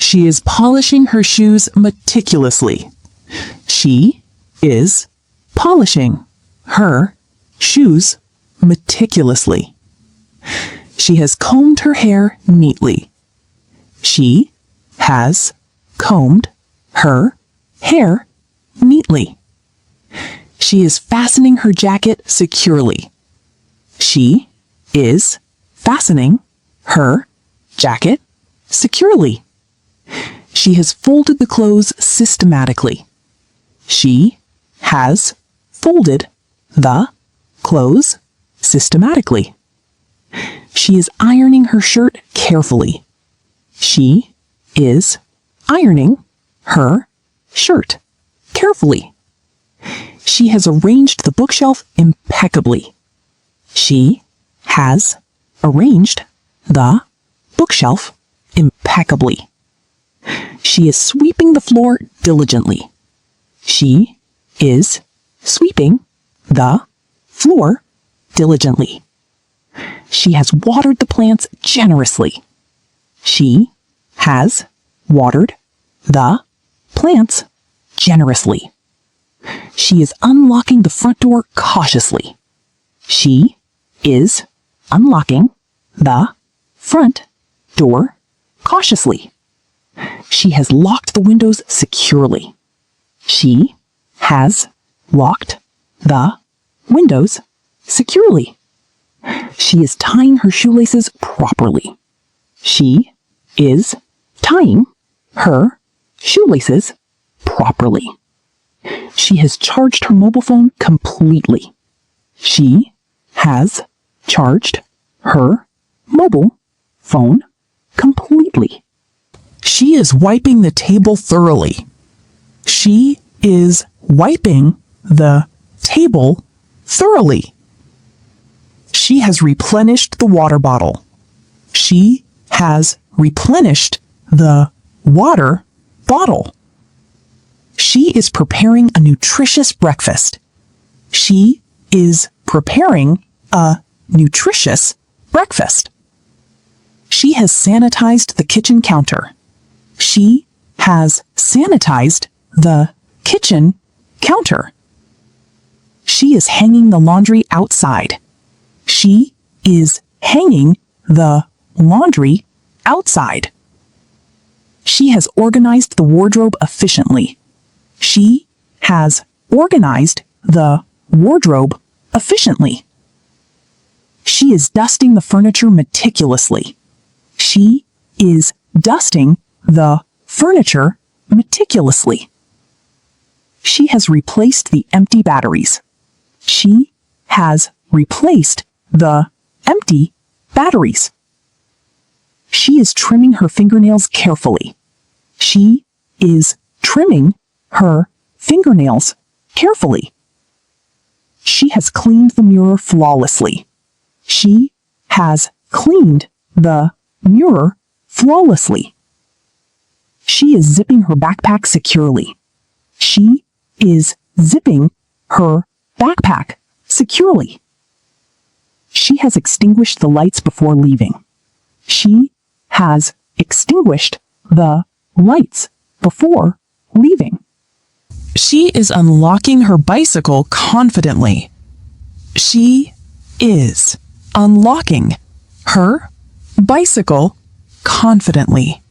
She is polishing her shoes meticulously. She is polishing her shoes meticulously. She has combed her hair neatly. She has combed her hair neatly. She is fastening her jacket securely. She is fastening her jacket securely. She has folded the clothes systematically. She has folded the clothes systematically. She is ironing her shirt carefully. She is ironing her shirt carefully. She has arranged the bookshelf impeccably. She has arranged the bookshelf impeccably. She is sweeping the floor diligently. She is sweeping the floor diligently. She has watered the plants generously. She has watered the plants generously. She is unlocking the front door cautiously. She is unlocking the front door cautiously. She has locked the windows securely. She has locked the windows securely. She is tying her shoelaces properly. She is tying her shoelaces properly. She has charged her mobile phone completely. She has charged her mobile phone completely. She is wiping the table thoroughly. She is wiping the table thoroughly. She has replenished the water bottle. She has replenished the water bottle. She is preparing a nutritious breakfast. She is preparing a nutritious breakfast. She has sanitized the kitchen counter. She has sanitized the kitchen counter. She is hanging the laundry outside. She is hanging the laundry outside. She has organized the wardrobe efficiently. She has organized the wardrobe efficiently. She is dusting the furniture meticulously. She is dusting the furniture meticulously. She has replaced the empty batteries. She has replaced the empty batteries. She is trimming her fingernails carefully. She is trimming her fingernails carefully. She has cleaned the mirror flawlessly. She has cleaned the mirror flawlessly. She is zipping her backpack securely. She is zipping her backpack securely. She has extinguished the lights before leaving. She has extinguished the lights before leaving. She is unlocking her bicycle confidently. She is unlocking her bicycle confidently.